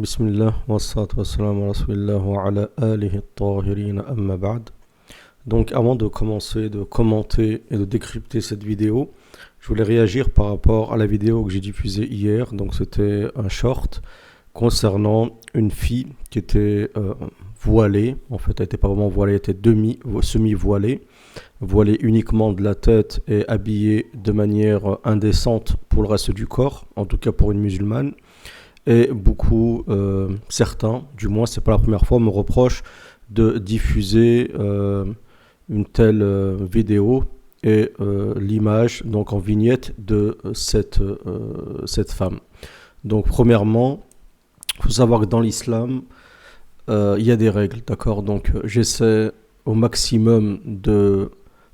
Bismillah, wassalatu wassalamu ala rasulillah wa ala alihi at-tahirin amma ba'd. Donc avant de commencer de commenter et de décrypter cette vidéo, je voulais réagir par rapport à la vidéo que j'ai diffusée hier. Donc c'était un short concernant une fille qui était voilée. En fait, elle n'était pas vraiment voilée, elle était semi-voilée, voilée uniquement de la tête et habillée de manière indécente pour le reste du corps, en tout cas pour une musulmane. Et beaucoup, certains, du moins c'est pas la première fois, me reprochent de diffuser une telle vidéo et l'image donc en vignette de cette femme. Donc premièrement, il faut savoir que dans l'islam, il y a des règles, d'accord. Donc j'essaie au maximum de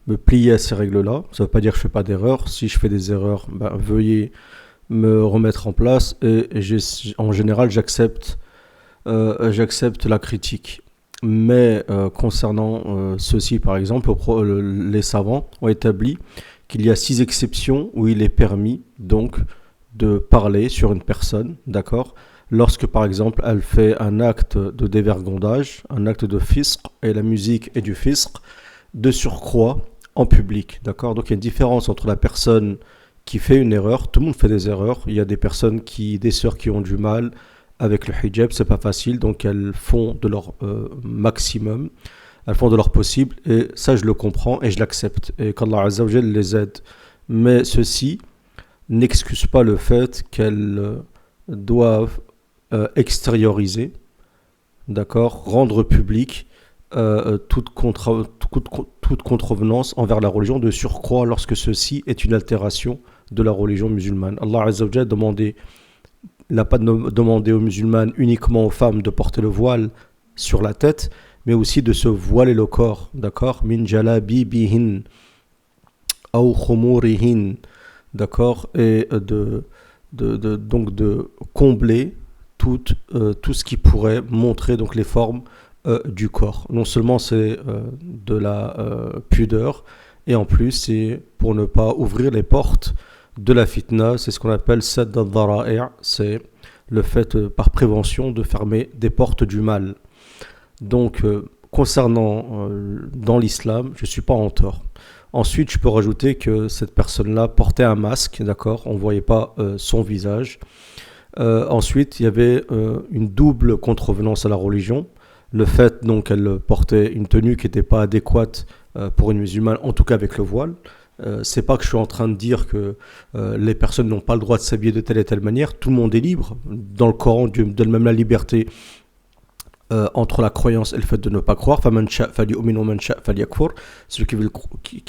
me plier à ces règles-là. Ça ne veut pas dire que je ne fais pas d'erreurs. Si je fais des erreurs, veuillez me remettre en place et en général j'accepte la critique. Mais concernant ceci par exemple, les savants ont établi qu'il y a 6 exceptions où il est permis donc de parler sur une personne, d'accord, lorsque par exemple elle fait un acte de dévergondage, un acte de fisq, et la musique est du fisq, de surcroît en public, d'accord. Donc il y a une différence entre la personne qui fait une erreur. Tout le monde fait des erreurs. Il y a des des sœurs qui ont du mal avec le hijab, c'est pas facile, donc elles font de leur maximum, elles font de leur possible, et ça je le comprends et je l'accepte, et qu'Allah Azza wa Jal les aide. Mais ceci n'excuse pas le fait qu'elles doivent extérioriser, d'accord, rendre public toute contrevenance envers la religion, de surcroît lorsque ceci est une altération de la religion musulmane. Allah Azza wa Jal n'a pas demandé aux musulmanes, uniquement aux femmes, de porter le voile sur la tête, mais aussi de se voiler le corps, d'accord, min jalabibihin aw khumurihin, d'accord, et donc de combler tout ce qui pourrait montrer donc les formes du corps. Non seulement c'est de la pudeur, et en plus c'est pour ne pas ouvrir les portes de la fitna. C'est ce qu'on appelle sadd al-dhara'i', c'est le fait par prévention de fermer des portes du mal. Donc concernant dans l'islam, je ne suis pas en tort. Ensuite, je peux rajouter que cette personne-là portait un masque, d'accord, on ne voyait pas son visage. Ensuite, il y avait une double contrevenance à la religion. Le fait donc qu'elle portait une tenue qui n'était pas adéquate pour une musulmane, en tout cas avec le voile. C'est pas que je suis en train de dire que les personnes n'ont pas le droit de s'habiller de telle et telle manière. Tout le monde est libre. Dans le Coran, Dieu donne même la liberté entre la croyance et le fait de ne pas croire. Celui qui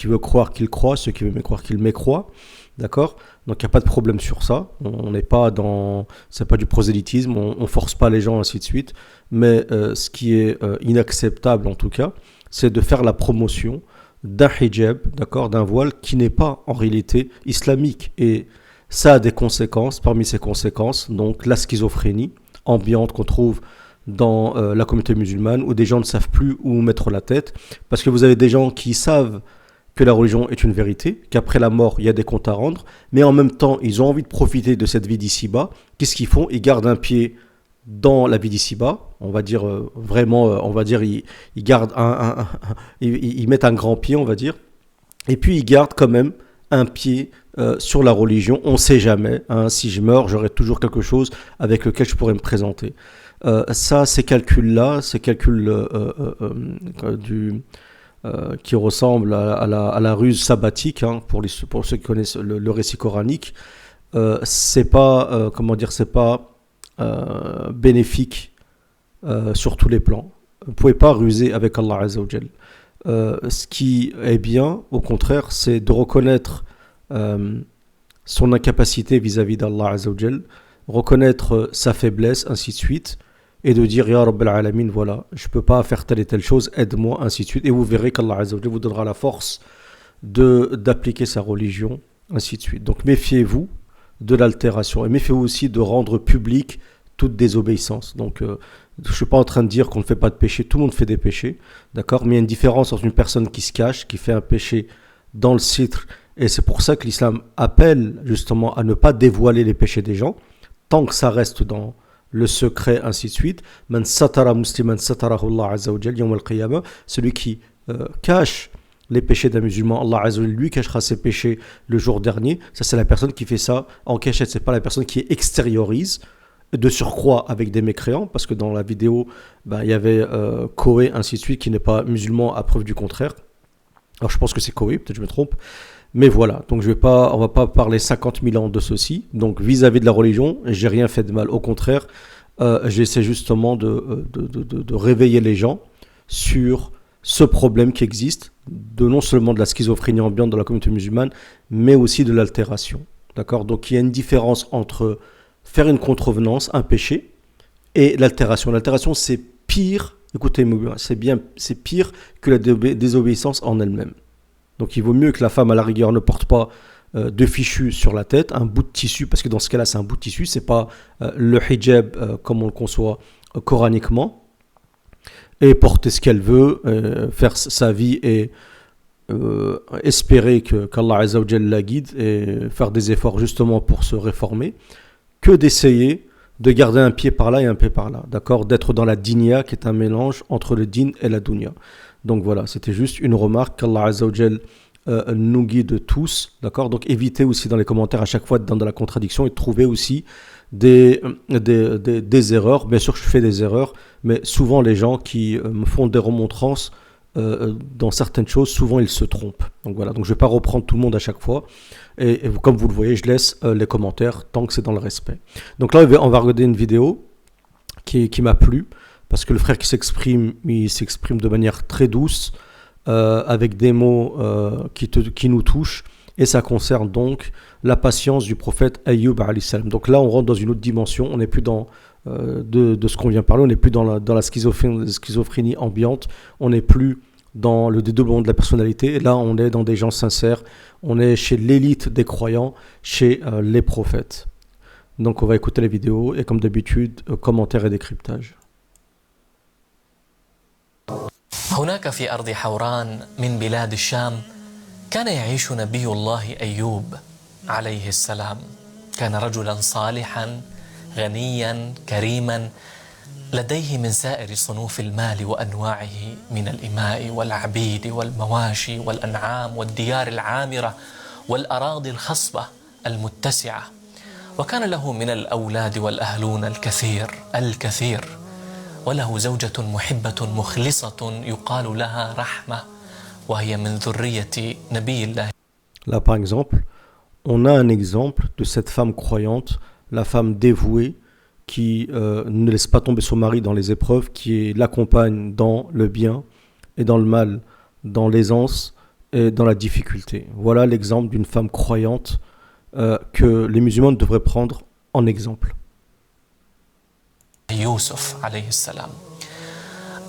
veut croire qu'il croit, celui qui veut mécroire qu'il mécroit. D'accord. Donc il n'y a pas de problème sur ça. On n'est pas dans, c'est pas du prosélytisme. On force pas les gens, ainsi de suite. Mais ce qui est inacceptable en tout cas, c'est de faire la promotion d'un hijab, d'accord, d'un voile qui n'est pas en réalité islamique. Et ça a des conséquences. Parmi ces conséquences, donc la schizophrénie ambiante qu'on trouve dans la communauté musulmane, où des gens ne savent plus où mettre la tête, parce que vous avez des gens qui savent que la religion est une vérité, qu'après la mort il y a des comptes à rendre, mais en même temps ils ont envie de profiter de cette vie d'ici-bas. Qu'est-ce qu'ils font? Ils gardent un pied dans la vie d'ici-bas, on va dire ils gardent ils mettent un grand pied, on va dire, et puis ils gardent quand même un pied sur la religion. On ne sait jamais, hein, si je meurs, j'aurai toujours quelque chose avec lequel je pourrais me présenter. Ces calculs qui ressemblent à la ruse sabbatique, hein, pour ceux qui connaissent le récit coranique, c'est pas bénéfique sur tous les plans. Vous ne pouvez pas ruser avec Allah Azza wa Jal. Ce qui est bien, au contraire, c'est de reconnaître son incapacité vis-à-vis d'Allah Azza wa Jal, reconnaître sa faiblesse, ainsi de suite, et de dire Ya Rabb al-Alamin, voilà, je ne peux pas faire telle et telle chose, aide-moi, ainsi de suite. Et vous verrez qu'Allah Azza wa Jal vous donnera la force d'appliquer sa religion, ainsi de suite. Donc méfiez-vous de l'altération, et méfiez-vous aussi de rendre public toute désobéissance. Donc je ne suis pas en train de dire qu'on ne fait pas de péché, tout le monde fait des péchés, d'accord, mais il y a une différence entre une personne qui se cache, qui fait un péché dans le sitr, et c'est pour ça que l'islam appelle justement à ne pas dévoiler les péchés des gens, tant que ça reste dans le secret, ainsi de suite. Man satara musliman satarahu Allah azza wa jal yawm al-qiyamah. Celui qui cache les péchés d'un musulman, Allah azza wa jal lui cachera ses péchés le jour dernier. Ça, c'est la personne qui fait ça en cachette. C'est pas la personne qui extériorise, de surcroît avec des mécréants, parce que dans la vidéo, il y avait Koé, ainsi de suite, qui n'est pas musulman à preuve du contraire. Alors je pense que c'est Koé, peut-être je me trompe. Mais voilà, donc on va pas parler 50 000 ans de ceci. Donc vis-à-vis de la religion, j'ai rien fait de mal. Au contraire, j'essaie justement de réveiller les gens sur ce problème qui existe, non seulement de la schizophrénie ambiante dans la communauté musulmane, mais aussi de l'altération. D'accord ? Donc il y a une différence entre faire une contrevenance, un péché, et l'altération. L'altération, c'est pire, écoutez-moi, c'est pire que la désobéissance en elle-même. Donc il vaut mieux que la femme à la rigueur ne porte pas de fichu sur la tête, un bout de tissu, parce que dans ce cas-là c'est un bout de tissu, c'est pas le hijab comme on le conçoit coraniquement, et porter ce qu'elle veut, faire sa vie et espérer qu'Allah Azza wa Jalla la guide et faire des efforts justement pour se réformer, que d'essayer de garder un pied par là et un pied par là, d'accord, d'être dans la dinya qui est un mélange entre le din et la dunya. Donc voilà, c'était juste une remarque qu'Allah Azza wa Jal nous guide tous, d'accord. Donc évitez aussi dans les commentaires à chaque fois d'être dans la contradiction et de trouver aussi des erreurs. Bien sûr, je fais des erreurs, mais souvent les gens qui me font des remontrances dans certaines choses, souvent ils se trompent. Donc voilà, donc je ne vais pas reprendre tout le monde à chaque fois. Et comme vous le voyez, je laisse les commentaires tant que c'est dans le respect. Donc là, on va regarder une vidéo qui m'a plu. Parce que le frère qui s'exprime, il s'exprime de manière très douce, avec des mots qui nous touchent. Et ça concerne donc la patience du prophète Ayyub alayhi salam. Donc là, on rentre dans une autre dimension. On n'est plus dans de ce qu'on vient parler. On n'est plus dans la schizophrénie ambiante. On n'est plus dans le dédoublement de la personnalité. Et là, on est dans des gens sincères. On est chez l'élite des croyants, chez les prophètes. Donc on va écouter la vidéo. Et comme d'habitude, commentaires et décryptage. هناك في أرض حوران من بلاد الشام كان يعيش نبي الله أيوب عليه السلام. كان رجلا صالحا غنيا كريما لديه من سائر صنوف المال وأنواعه من الإماء والعبيد والمواشي والأنعام والديار العامرة والأراضي الخصبة المتسعة. وكان له من الأولاد والأهلون الكثير وله زوجة محبة مخلصة يقال لها رحمة وهي من ذرية نبي الله. Là par exemple, on a un exemple de cette femme croyante, la femme dévouée qui ne laisse pas tomber son mari dans les épreuves, qui l'accompagne dans le bien et dans le mal, dans l'aisance et dans la difficulté. Voilà l'exemple d'une femme croyante que les musulmans devraient prendre en exemple. يوسف عليه السلام.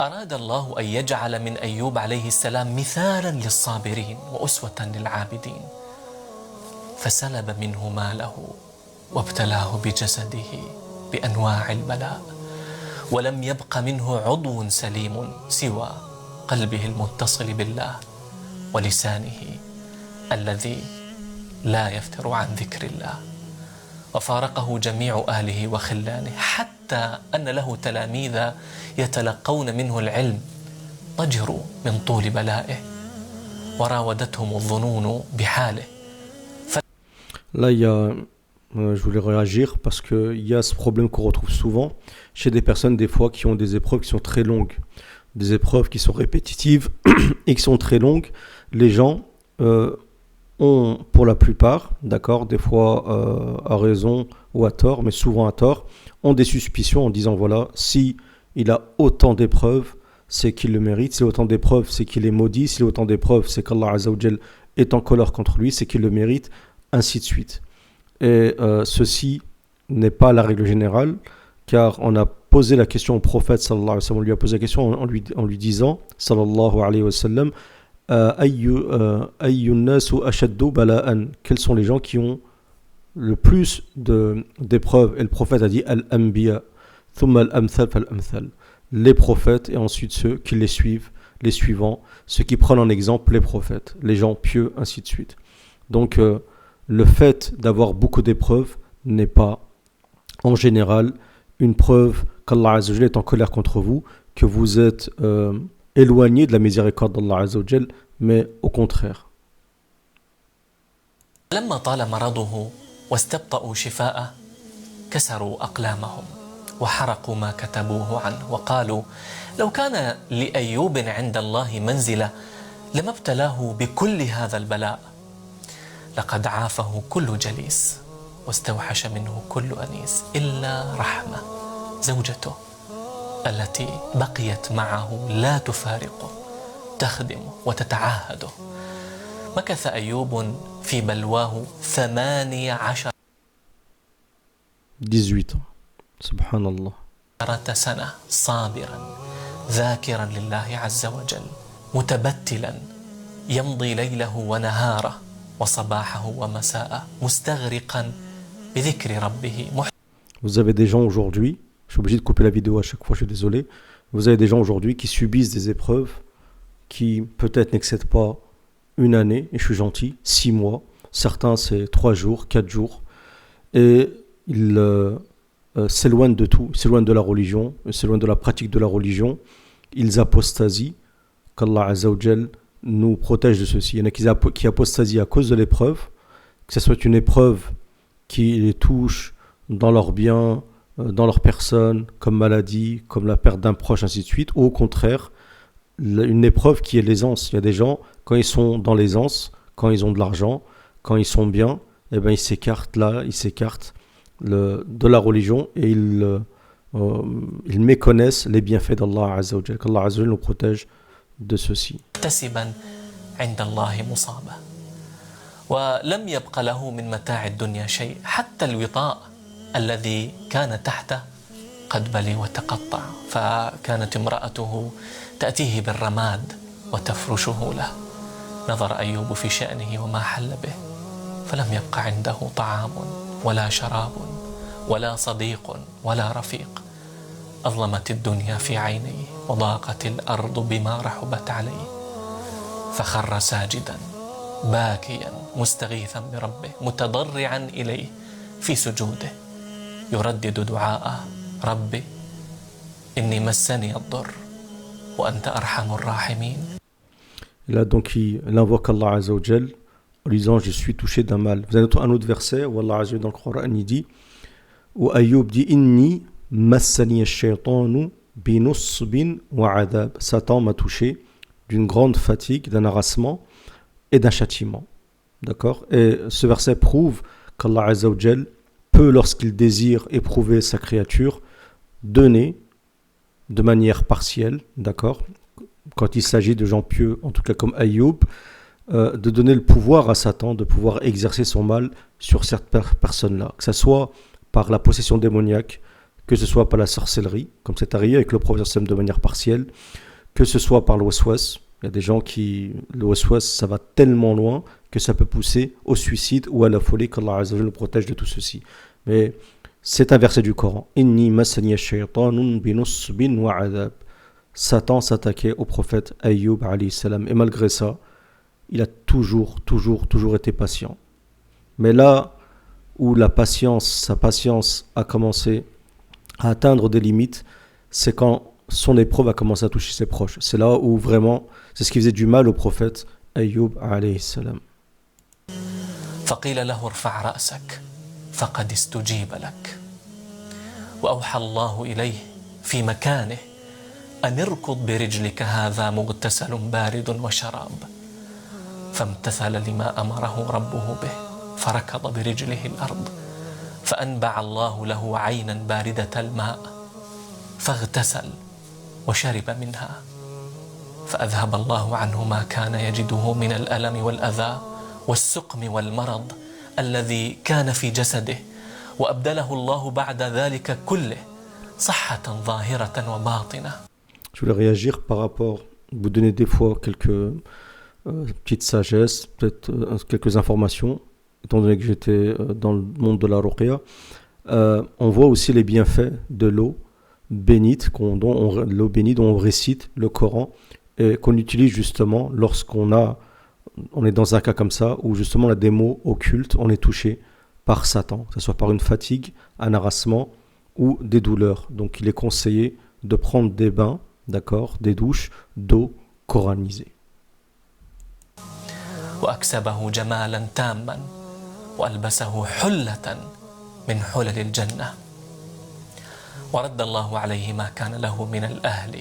أراد الله أن يجعل من أيوب عليه السلام مثالا للصابرين وأسوة للعابدين فسلب منه ماله وابتلاه بجسده بأنواع البلاء ولم يبق منه عضو سليم سوى قلبه المتصل بالله ولسانه الذي لا يفتر عن ذكر الله وفارقه جميع أهله وخلانه حتى أن له تلاميذ يتلقون منه العلم ضجروا من طول بلائه وراودتهم الظنون بحاله. Là, je voulais réagir parce qu'il y a ce problème qu'on retrouve souvent chez des personnes des fois qui ont des épreuves qui sont très longues, des épreuves qui sont répétitives et qui sont très longues. Les gens ont, pour la plupart, d'accord, des fois à raison ou à tort, mais souvent à tort, ont des suspicions en disant voilà, si il a autant d'épreuves, c'est qu'il le mérite, s'il a autant d'épreuves, c'est qu'il est maudit, s'il a autant d'épreuves, c'est qu'Allah Azza wa Jal est en colère contre lui, c'est qu'il le mérite, ainsi de suite. Et ceci n'est pas la règle générale, car on a posé la question au prophète sallallahu alayhi wa sallam, on lui a posé la question en lui disant sallallahu alayhi wa sallam ayyun nasu ashaddu bala'an, quels sont les gens qui ont le plus d'épreuves? Et le prophète a dit al-anbiya thumma al-amthal fal-amthal, les prophètes et ensuite ceux qui les suivent, les suivants, ceux qui prennent en exemple les prophètes, les gens pieux, ainsi de suite. Donc le fait d'avoir beaucoup d'épreuves n'est pas en général une preuve qu'Allah Azza wa Jal est en colère contre vous, que vous êtes éloigné de la miséricorde d'Allah Azza wa Jal, mais au contraire. لما طال مرضه واستبطأوا شفاءه كسروا أقلامهم وحرقوا ما كتبوه عنه وقالوا لو كان لأيوب عند الله منزلة لما ابتلاه بكل هذا البلاء لقد عافه كل جليس واستوحش منه كل أنيس إلا رحمة زوجته التي بقيت معه لا تفارقه تخدمه وتتعهده. مكث أيوب في بلواه 18 18 ans. Subhanallah. سنة صابرا ذاكرا لله عز وجل متبتلا يمضي ليله ونهاره وصباحه ومساءه مستغرقا بذكر ربه. Vous avez des gens aujourd'hui, je suis obligé de couper la vidéo à chaque fois, je suis désolé. Vous avez des gens aujourd'hui qui subissent des épreuves qui peut-être n'excèdent pas une année, et je suis gentil, 6 mois. Certains c'est 3 jours, 4 jours. Et ils s'éloignent de tout, ils s'éloignent de la religion, ils s'éloignent de la pratique de la religion. Ils apostasient, qu'Allah Azza wa Jal nous protège de ceci. Il y en a qui apostasient à cause de l'épreuve, que ce soit une épreuve qui les touche dans leurs biens, dans leur personne, comme maladie, comme la perte d'un proche, ainsi de suite, ou au contraire, une épreuve qui est l'aisance. Il y a des gens, quand ils sont dans l'aisance, quand ils ont de l'argent, quand ils sont bien, eh ben, ils s'écartent de la religion et ils méconnaissent les bienfaits d'Allah Azza wa Jal. Qu'Allah Azza wa Jal nous protège de ceci. عند الله مصابة ولم يبق له من متاع الدنيا شيء حتى الوطاء الذي كان تحته قد بلي وتقطع فكانت امرأته تأتيه بالرماد وتفرشه له. نظر أيوب في شأنه وما حل به فلم يبق عنده طعام ولا شراب ولا صديق ولا رفيق. أظلمت الدنيا في عينيه وضاقت الأرض بما رحبت عليه فخر ساجدا باكيا مستغيثا بربه متضرعا إليه في سجوده يردد دعاءه ربي إني مسني الضر وأنت أرحم الراحمين. Et là donc il invoque Allah Azza wa Jal en disant je suis touché d'un mal. Vous avez un autre verset où Allah Azza wa Jal dans le Coran il dit, où Ayoub dit inni massani ash-shaytanu binusbin wa adab. Satan m'a touché d'une grande fatigue, d'un harassement et d'un châtiment. D'accord? Et ce verset prouve qu'Allah Azza wa Jal peut, lorsqu'il désire éprouver sa créature, donner de manière partielle, d'accord? Quand il s'agit de gens pieux, en tout cas comme Ayoub, de donner le pouvoir à Satan, de pouvoir exercer son mal sur cette personne-là, que ce soit par la possession démoniaque, que ce soit par la sorcellerie, comme c'est arrivé avec le prophète de manière partielle, que ce soit par le waswas. Il y a des gens qui, le waswas, ça va tellement loin que ça peut pousser au suicide ou à la folie, qu'Allah Azza wa Jalla nous protège de tout ceci. Mais c'est un verset du Coran. Inni masani ash-shaytanu binusbin wa adab. Satan s'attaquait au prophète Ayoub alayhi salam. Et malgré ça, il a toujours été patient. Mais là où sa patience a commencé à atteindre des limites, c'est quand son épreuve a commencé à toucher ses proches. C'est là où vraiment, c'est ce qui faisait du mal au prophète Ayoub alayhi salam. فقيل له ارفع رأسك فقد استجيب لك وأوحى الله إليه في مكانه أن اركض برجلك هذا مغتسل بارد وشراب فامتثل لما أمره ربه به فركض برجله الأرض فأنبع الله له عينا باردة الماء فاغتسل وشرب منها فأذهب الله عنه ما كان يجده من الألم والأذى والسقم والمرض الذي كان في جسده وأبدله الله بعد ذلك كله صحة ظاهرة وباطنة. Je voulais réagir par rapport, vous donner des fois quelques petites sagesses, peut-être quelques informations, étant donné que j'étais dans le monde de la ruqya. On voit aussi les bienfaits de l'eau bénite, l'eau bénite dont on récite le Coran et qu'on utilise justement lorsqu'on est dans un cas comme ça où justement on a des maux occultes, on est touché par Satan, que ce soit par une fatigue, un harassement ou des douleurs. Donc il est conseillé de prendre des bains, d'accord, des douches d'eau coranisée. وأكسبه جمالا تاما وألبسه حلة من حلل الجنة ورد الله عليه ما كان له من الأهل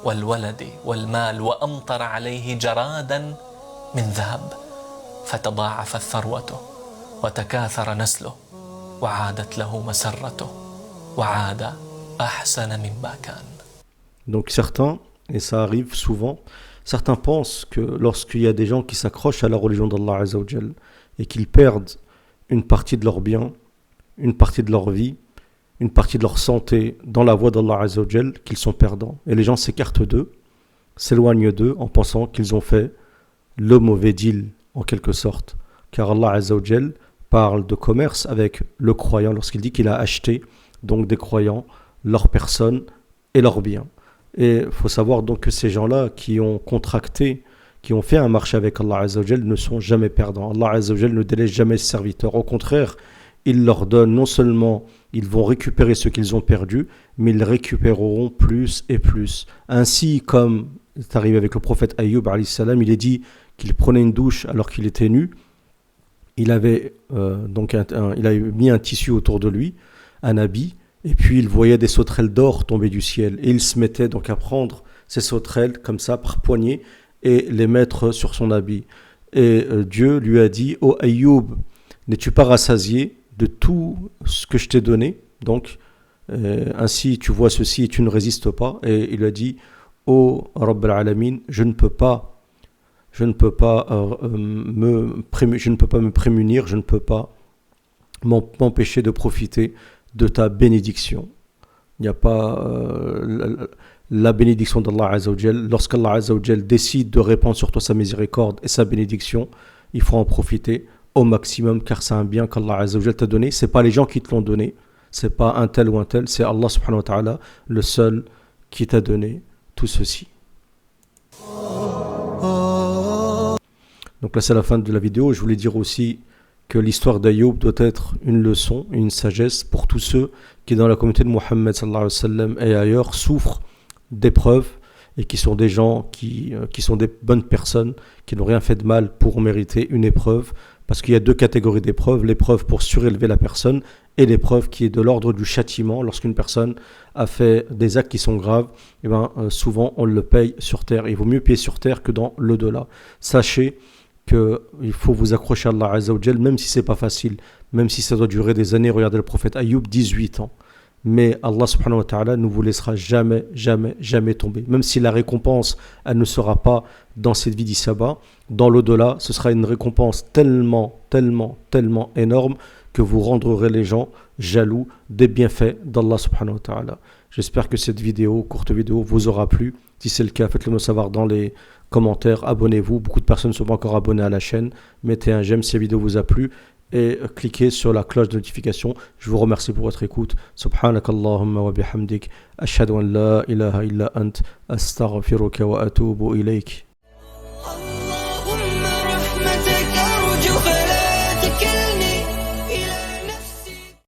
والولد والمال وأمطر عليه جرادا من ذهب فتضاعفت ثروته وتكاثر نسله وعادت له مسرته وعاد أحسن مما كان. Donc certains, et ça arrive souvent, certains pensent que lorsqu'il y a des gens qui s'accrochent à la religion d'Allah Azza wa Jal et qu'ils perdent une partie de leur bien, une partie de leur vie, une partie de leur santé dans la voie d'Allah Azza wa Jal, qu'ils sont perdants. Et les gens s'écartent d'eux, s'éloignent d'eux en pensant qu'ils ont fait le mauvais deal en quelque sorte. Car Allah Azza wa Jal parle de commerce avec le croyant lorsqu'il dit qu'il a acheté donc des croyants, leur personne et leurs biens. Et il faut savoir donc que ces gens-là qui ont contracté, qui ont fait un marché avec Allah Azza wa Jal ne sont jamais perdants. Allah Azza wa Jal ne délaisse jamais ses serviteurs. Au contraire, il leur donne non seulement, ils vont récupérer ce qu'ils ont perdu, mais ils récupéreront plus et plus. Ainsi, comme c'est arrivé avec le prophète Ayyub, alayhi salam, il est dit qu'il prenait une douche alors qu'il était nu. Il avait il avait mis un tissu autour de lui, un habit, et puis il voyait des sauterelles d'or tomber du ciel. Et il se mettait donc à prendre ces sauterelles comme ça par poignée et les mettre sur son habit. Et Dieu lui a dit: « Ô Ayyub, n'es-tu pas rassasié de tout ce que je t'ai donné ? Donc, ainsi tu vois ceci et tu ne résistes pas. » Et il a dit: « Ô Rabb al-Alamin, je ne peux pas me prémunir, je ne peux pas m'empêcher de profiter de ta bénédiction. » Il n'y a pas la bénédiction d'Allah Azza wa Jal. Lorsqu'Allah Azza wa Jal décide de répandre sur toi sa miséricorde et sa bénédiction, il faut en profiter au maximum, car c'est un bien qu'Allah Azza wa Jal t'a donné. Ce n'est pas les gens qui te l'ont donné, ce n'est pas un tel ou un tel, c'est Allah subhanahu wa ta'ala, le seul qui t'a donné tout ceci. Donc là c'est la fin de la vidéo. Je voulais dire aussi que l'histoire d'Ayoub doit être une leçon, une sagesse pour tous ceux qui dans la communauté de Mohammed sallallahu alayhi wa sallam et ailleurs souffrent d'épreuves et qui sont des gens qui sont des bonnes personnes, qui n'ont rien fait de mal pour mériter une épreuve, parce qu'il y a deux catégories d'épreuves: l'épreuve pour surélever la personne et l'épreuve qui est de l'ordre du châtiment. Lorsqu'une personne a fait des actes qui sont graves, et souvent on le paye sur terre. Il vaut mieux payer sur terre que dans l'au-delà. Sachez qu'il faut vous accrocher à Allah Azza wa Jal, même si c'est pas facile, même si ça doit durer des années. Regardez le prophète Ayyub, 18 ans. Mais Allah subhanahu wa ta'ala ne vous laissera jamais, jamais, jamais tomber. Même si la récompense, elle ne sera pas dans cette vie d'ici-bas, dans l'au-delà, ce sera une récompense tellement, tellement, tellement énorme que vous rendrez les gens jaloux des bienfaits d'Allah subhanahu wa ta'ala. J'espère que cette vidéo, courte vidéo, vous aura plu. Si c'est le cas, faites-le me savoir dans les commentaires. Abonnez-vous. Beaucoup de personnes ne sont pas encore abonnées à la chaîne. Mettez un j'aime si la vidéo vous a plu et cliquez sur la cloche de notification. Je vous remercie pour votre écoute. Subhanakallahumma wa bihamdik. Ashhadu an la ilaha illa ant. Astaghfiruka wa atubu ilayk.